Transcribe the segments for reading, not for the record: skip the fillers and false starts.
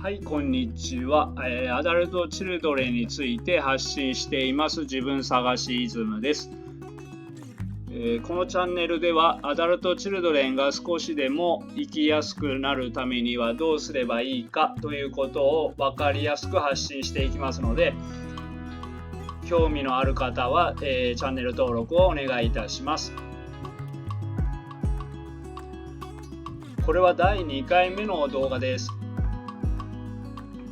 はい、こんにちは。アダルトチルドレンについて発信しています自分探しイズムです。このチャンネルではアダルトチルドレンが少しでも生きやすくなるためにはどうすればいいかということを分かりやすく発信していきますので、興味のある方は、チャンネル登録をお願いいたします。これは第2回目の動画です。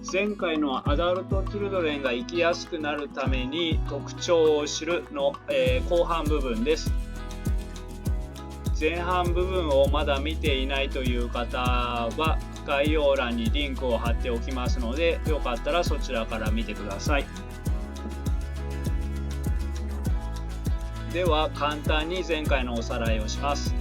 前回のアダルトチルドレンが生きやすくなるために特徴を知るの、後半部分です。前半部分をまだ見ていないという方は概要欄にリンクを貼っておきますので、よかったらそちらから見てください。では簡単に前回のおさらいをします。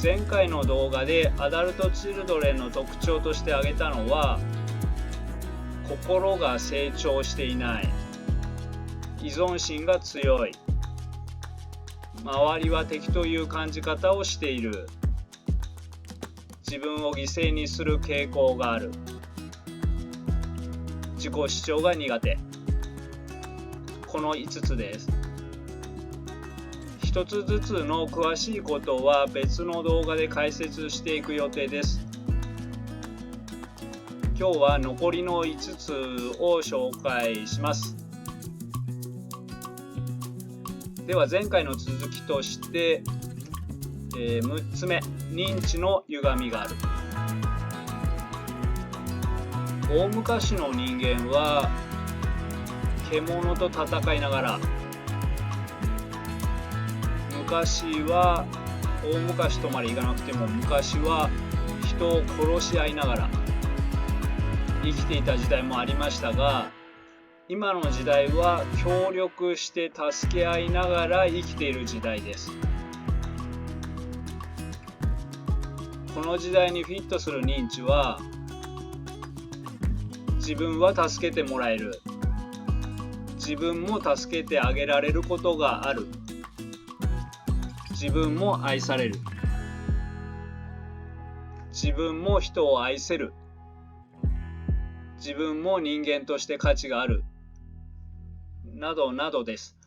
前回の動画でアダルトチルドレンの特徴として挙げたのは、心が成長していない、依存心が強い、周りは敵という感じ方をしている、自分を犠牲にする傾向がある、自己主張が苦手、この5つです。一つずつの詳しいことは別の動画で解説していく予定です。今日は残りの5つを紹介します。では前回の続きとして、6つ目、認知の歪みがある。大昔の人間は獣と戦いながら、大昔とまでいかなくても昔は人を殺し合いながら生きていた時代もありましたが、今の時代は協力して助け合いながら生きている時代です。この時代にフィットする認知は、自分は助けてもらえる、自分も助けてあげられることがある、自分も愛される、自分も人を愛せる、自分も人間として価値がある、などなどです。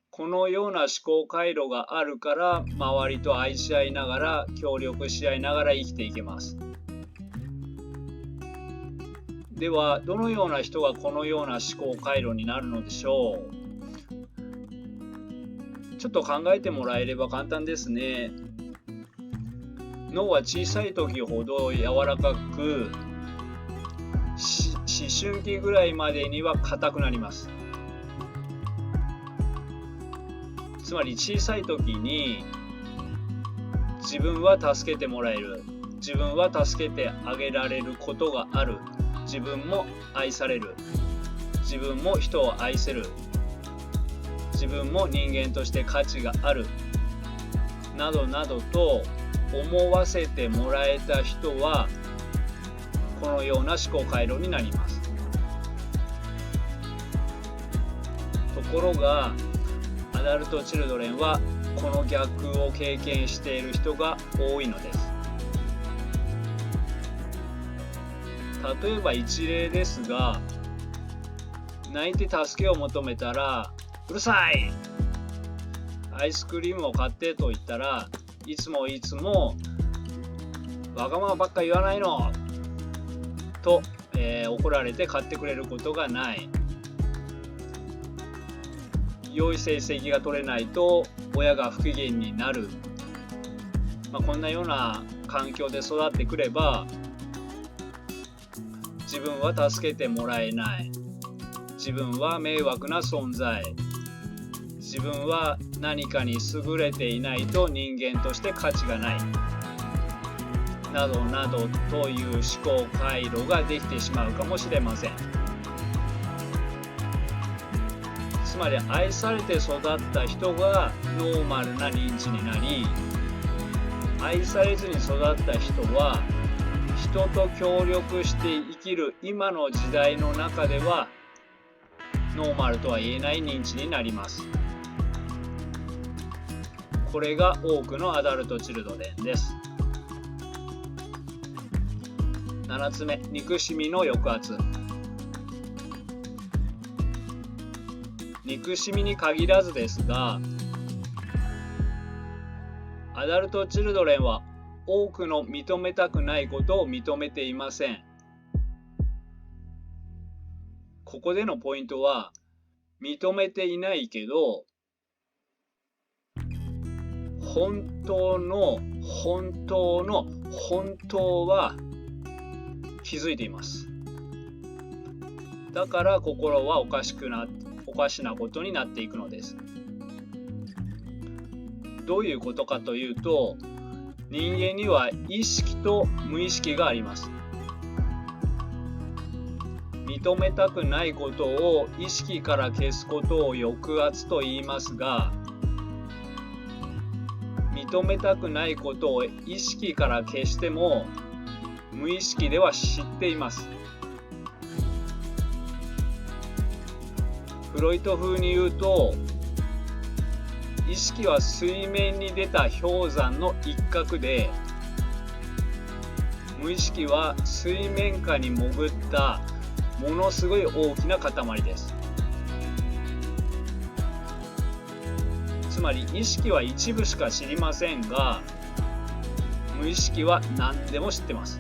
このような思考回路があるから、周りと愛し合いながら協力し合いながら生きていけます。ではどのような人がこのような思考回路になるのでしょう。ちょっと考えてもらえれば簡単ですね。脳は小さい時ほど柔らかく、思春期ぐらいまでには硬くなります。つまり小さい時に自分は助けてもらえる、自分は助けてあげられることがある、自分も愛される、自分も人を愛せる、自分も人間として価値がある、などなどと思わせてもらえた人はこのような思考回路になります。ところがアダルトチルドレンはこの逆を経験している人が多いのです。例えば一例ですが、泣いて助けを求めたら、うるさい、アイスクリームを買ってと言ったら、いつもわがままばっか言わないのと、怒られて買ってくれることがない。良い成績が取れないと親が不機嫌になる。こんなような環境で育ってくれば、自分は助けてもらえない、自分は迷惑な存在、自分は何かに優れていないと人間として価値がない、などなどという思考回路ができてしまうかもしれません。つまり愛されて育った人がノーマルな認知になり、愛されずに育った人は人と協力して生きる今の時代の中ではノーマルとは言えない認知になります。これが多くのアダルトチルドレンです。7つ目、憎しみの抑圧。憎しみに限らずですが、アダルト・チルドレンは多くの認めたくないことを認めていません。ここでのポイントは、認めていないけど、本当は気づいています。だから心はおかしなことになっていくのです。どういうことかというと、人間には意識と無意識があります。認めたくないことを意識から消すことを抑圧と言いますが、認めたくないことを意識から消しても無意識では知っています。フロイト風に言うと、意識は水面に出た氷山の一角で、無意識は水面下に潜ったものすごい大きな塊です。つまり意識は一部しか知りませんが、無意識は何でも知ってます。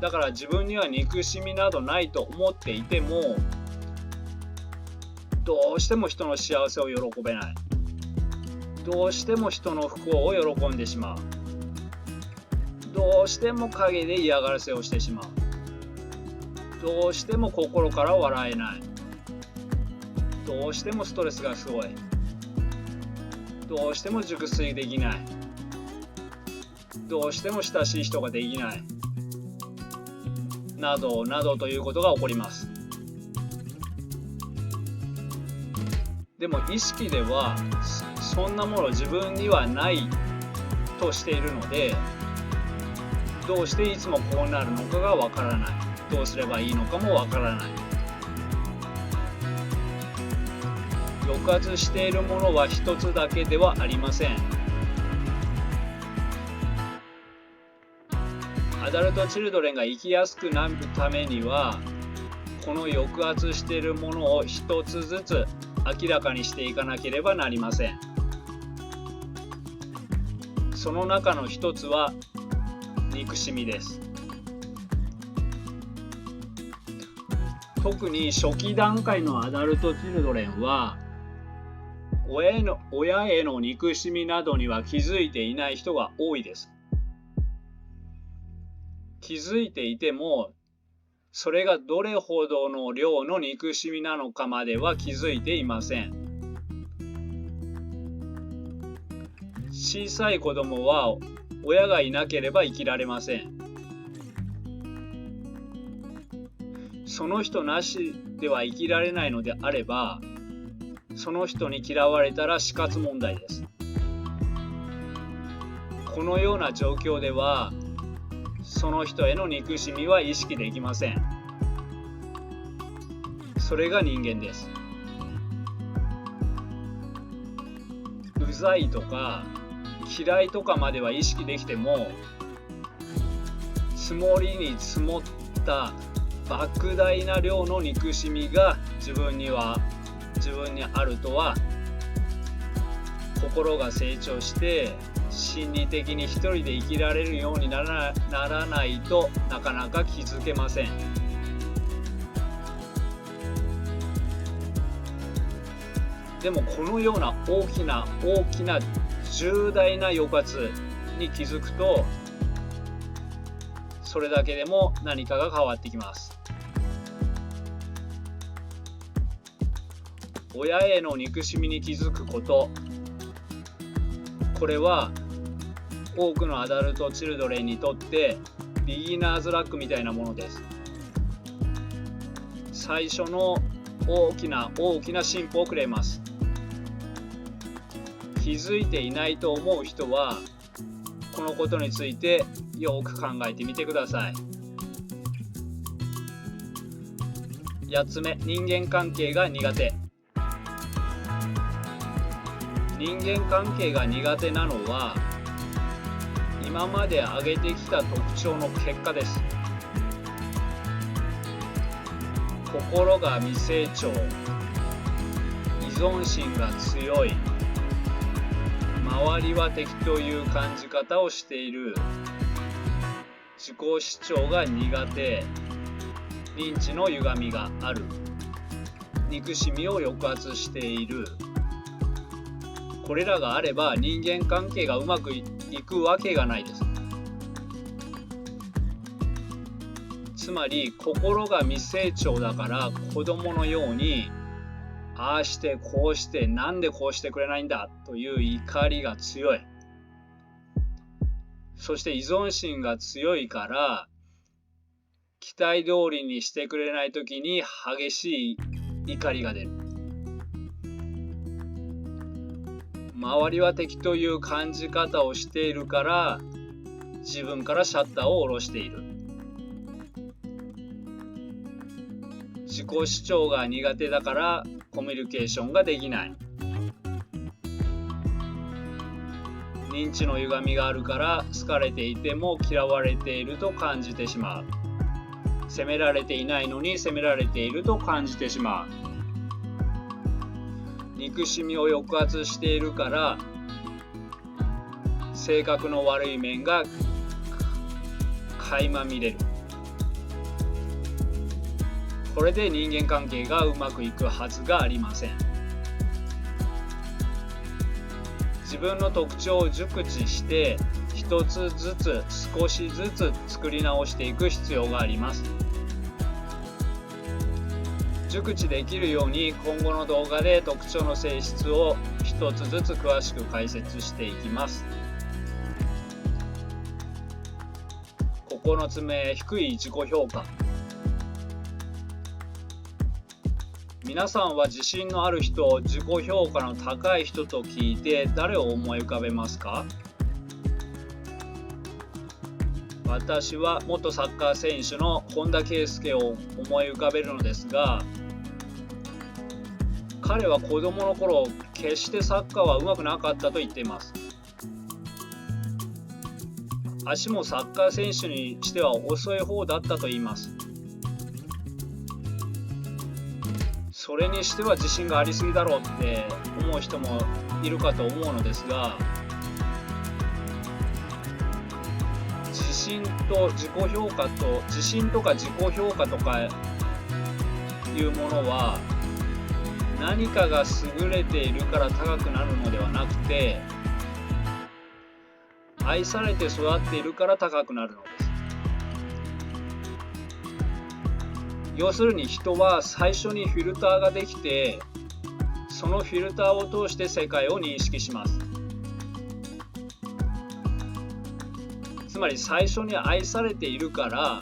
だから自分には憎しみなどないと思っていても、どうしても人の幸せを喜べない。どうしても人の不幸を喜んでしまう。どうしても陰で嫌がらせをしてしまう。どうしても心から笑えない。どうしてもストレスがすごい。どうしても熟睡できない。どうしても親しい人ができない。などなどということが起こります。でも意識ではそんなもの自分にはないとしているので、どうしていつもこうなるのかがわからない。どうすればいいのかもわからない。抑圧しているものは一つだけではありません。アダルト・チルドレンが生きやすくなるためには、この抑圧しているものを一つずつ明らかにしていかなければなりません。その中の一つは憎しみです。特に初期段階のアダルト・チルドレンは、親への憎しみなどには気づいていない人が多いです。気づいていても、それがどれほどの量の憎しみなのかまでは気づいていません。小さい子供は親がいなければ生きられません。その人なしでは生きられないのであれば、その人に嫌われたら死活問題です。このような状況では、その人への憎しみは意識できません。それが人間です。うざいとか嫌いとかまでは意識できても、積もりに積もった莫大な量の憎しみが自分にあるとは、心が成長して心理的に一人で生きられるようにならないとなかなか気づけません。でもこのような大きな重大な抑圧に気づくと、それだけでも何かが変わってきます。親への憎しみに気づくこと、これは多くのアダルト・チルドレンにとってビギナーズラックみたいなものです。最初の大きな進歩をくれます。気づいていないと思う人は、このことについてよく考えてみてください。8つ目、人間関係が苦手。人間関係が苦手なのは、今まで挙げてきた特徴の結果です。心が未成長、依存心が強い、周りは敵という感じ方をしている、自己主張が苦手、認知の歪みがある、憎しみを抑圧している。これらがあれば人間関係がうまくいくわけがないです。つまり心が未成長だから子供のようにああしてこうしてなんでこうしてくれないんだという怒りが強い。そして依存心が強いから期待通りにしてくれないときに激しい怒りが出る。周りは敵という感じ方をしているから自分からシャッターを下ろしている。自己主張が苦手だからコミュニケーションができない。認知の歪みがあるから好かれていても嫌われていると感じてしまう。責められていないのに責められていると感じてしまう。憎しみを抑圧しているから性格の悪い面が垣間見れる。これで人間関係がうまくいくはずがありません。自分の特徴を熟知して一つずつ少しずつ作り直していく必要があります。熟知できるように今後の動画で特徴の性質を一つずつ詳しく解説していきます。9つ目、低い自己評価。皆さんは自信のある人、自己評価の高い人と聞いて誰を思い浮かべますか？私は元サッカー選手の本田圭佑を思い浮かべるのですが、彼は子供の頃決してサッカーは上手くなかったと言っています。足もサッカー選手にしては遅い方だったと言います。それにしては自信がありすぎだろうって思う人もいるかと思うのですが、自信と自己評価と自信とか自己評価とかいうものは何かが優れているから高くなるのではなくて、愛されて育っているから高くなるのです。要するに人は最初にフィルターができて、そのフィルターを通して世界を認識します。つまり最初に愛されているから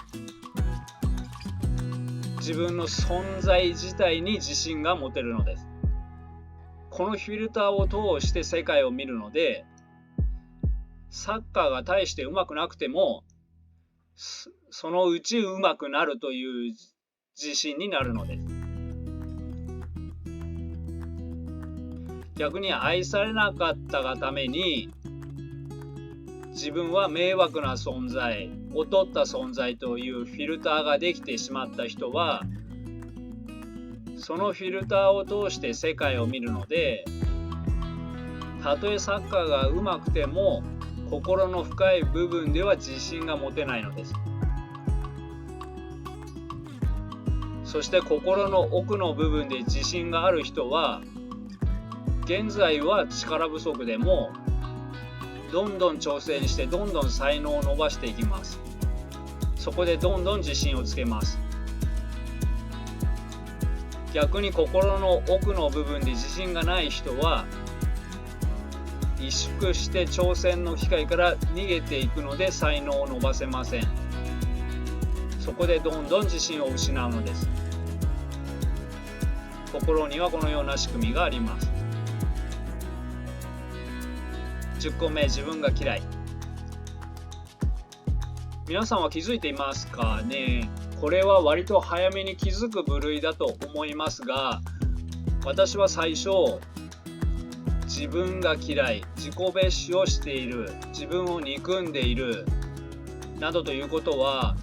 自分の存在自体に自信が持てるのです。このフィルターを通して世界を見るので、サッカーが大して上手くなくてもそのうち上手くなるという自信になるのです。逆に愛されなかったがために自分は迷惑な存在、劣った存在というフィルターができてしまった人は、そのフィルターを通して世界を見るので、たとえサッカーが上手くても心の深い部分では自信が持てないのです。そして心の奥の部分で自信がある人は、現在は力不足でもどんどん挑戦してどんどん才能を伸ばしていきます。そこでどんどん自信をつけます。逆に心の奥の部分で自信がない人は萎縮して挑戦の機会から逃げていくので才能を伸ばせません。そこでどんどん自信を失うのです。心にはこのような仕組みがあります。10個目、自分が嫌い。皆さんは気づいていますかね。これは割と早めに気づく部類だと思いますが、私は最初自分が嫌い、自己蔑視をしている、自分を憎んでいるなどということは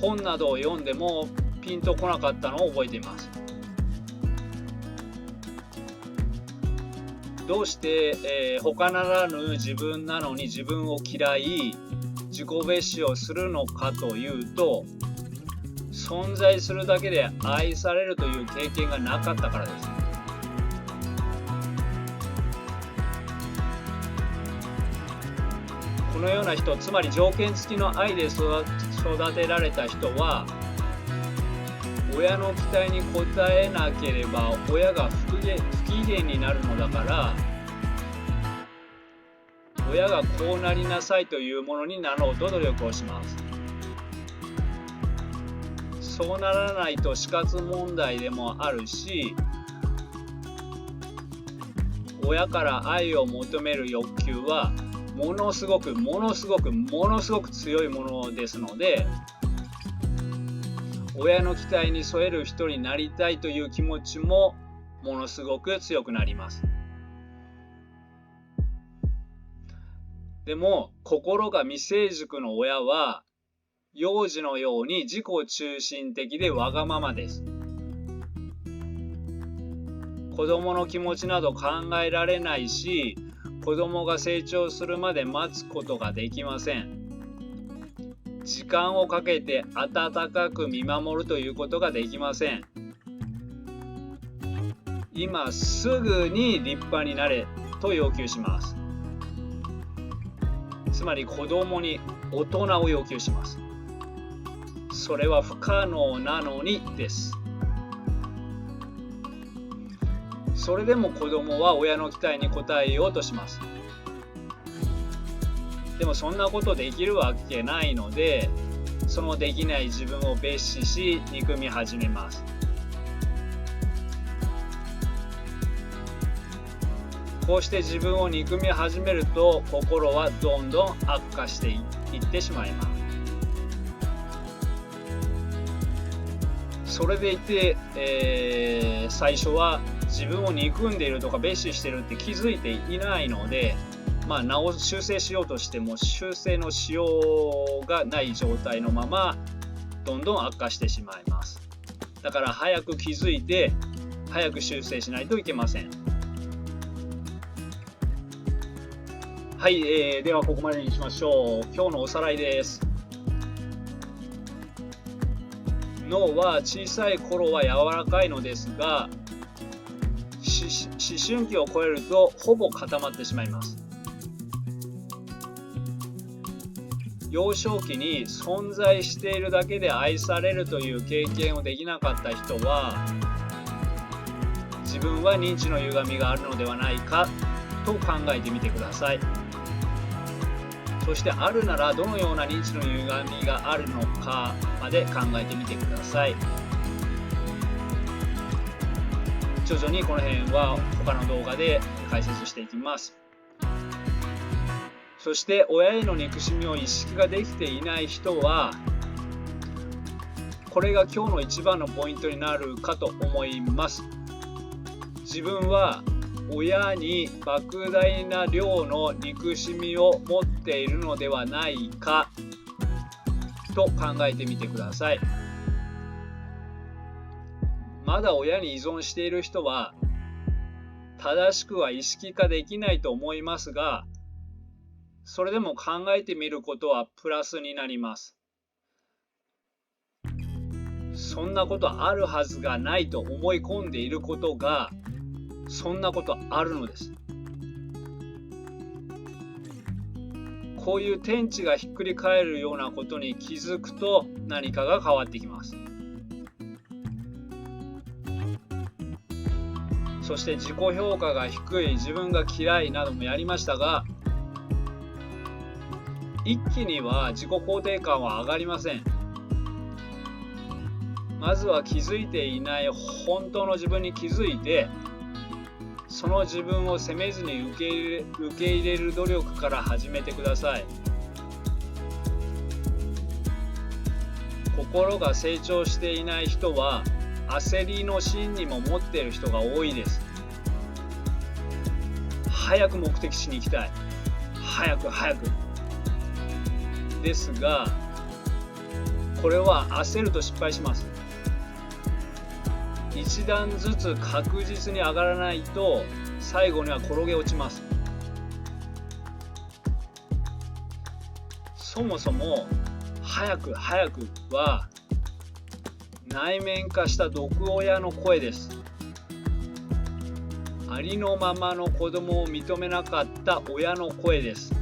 本などを読んでもピンとこなかったのを覚えています。どうして、他ならぬ自分なのに自分を嫌い、自己蔑視をするのかというと、存在するだけで愛されるという経験がなかったからです。このような人、つまり条件付きの愛で育てられた人は、親の期待に応えなければ親が不機嫌になるのだから、親がこうなりなさいというものになろうと努力をします。そうならないと死活問題でもあるし、親から愛を求める欲求はものすごく強いものですので、親の期待に添える人になりたいという気持ちもものすごく強くなります。でも心が未成熟の親は幼児のように自己中心的でわがままです。子供の気持ちなど考えられないし、子供が成長するまで待つことができません。時間をかけて温かく見守るということができません。今すぐに立派になれと要求します。つまり子供に大人を要求します。それは不可能なのにです。それでも子供は親の期待に応えようとします。でもそんなことできるわけないので、そのできない自分を蔑視し憎み始めます。こうして自分を憎み始めると、心はどんどん悪化していってしまいます。それでいて、最初は自分を憎んでいるとか蔑視しているって気づいていないので、修正しようとしても修正のしようがない状態のままどんどん悪化してしまいます。だから早く気づいて早く修正しないといけません。はい、ではここまでにしましょう。今日のおさらいです。脳は小さい頃は柔らかいのですが、思春期を超えるとほぼ固まってしまいます。幼少期に存在しているだけで愛されるという経験をできなかった人は、自分は認知の歪みがあるのではないかと考えてみてください。そしてあるならどのような認知の歪みがあるのかまで考えてみてください。徐々にこの辺は他の動画で解説していきます。そして親への憎しみを意識ができていない人は、これが今日の一番のポイントになるかと思います。自分は親に莫大な量の憎しみを持っているのではないかと考えてみてください。まだ親に依存している人は正しくは意識化できないと思いますが、それでも考えてみることはプラスになります。そんなことあるはずがないと思い込んでいることが、そんなことあるのです。こういう天地がひっくり返るようなことに気づくと何かが変わってきます。そして自己評価が低い、自分が嫌いなどもやりましたが、一気には自己肯定感は上がりません。まずは気づいていない本当の自分に気づいて、その自分を責めずに受け入れる努力から始めてください。心が成長していない人は焦りの心理も持っている人が多いです。早く目的地に行きたい。早く早く。ですが、これは焦ると失敗します。一段ずつ確実に上がらないと最後には転げ落ちます。そもそも早く早くは内面化した毒親の声です。ありのままの子供を認めなかった親の声です。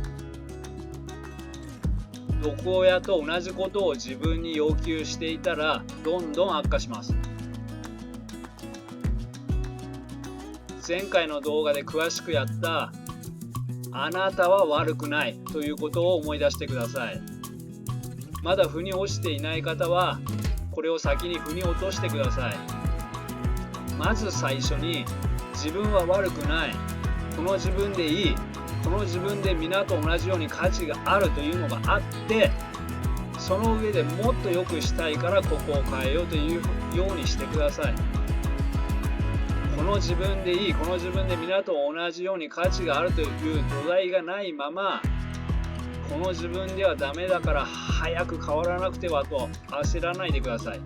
毒親と同じことを自分に要求していたらどんどん悪化します。前回の動画で詳しくやったあなたは悪くないということを思い出してください。まだ腑に落ちていない方はこれを先に腑に落としてください。まず最初に自分は悪くない、この自分でいい、この自分で皆と同じように価値があるというのがあって、その上でもっと良くしたいからここを変えようというようにしてください。この自分でいい、この自分で皆と同じように価値があるという土台がないまま、この自分ではダメだから早く変わらなくてはと焦らないでください。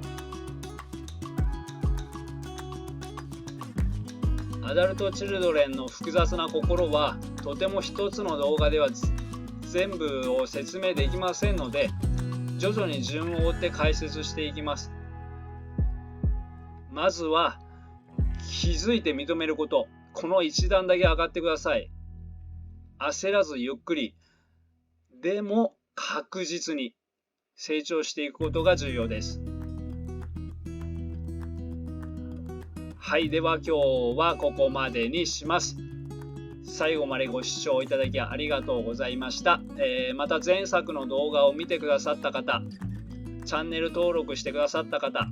アダルト・チルドレンの複雑な心はとても一つの動画では全部を説明できませんので、徐々に順を追って解説していきます。まずは気づいて認めること、この一段だけ上がってください。焦らずゆっくり、でも確実に成長していくことが重要です。はい、では今日はここまでにします。最後までご視聴いただきありがとうございました。また前作の動画を見てくださった方、チャンネル登録してくださった方、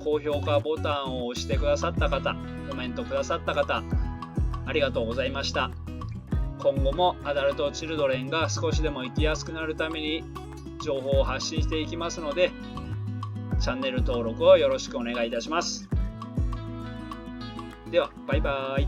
高評価ボタンを押してくださった方、コメントくださった方、ありがとうございました。今後もアダルト・チルドレンが少しでも生きやすくなるために情報を発信していきますので、チャンネル登録をよろしくお願いいたします。では、バイバイ。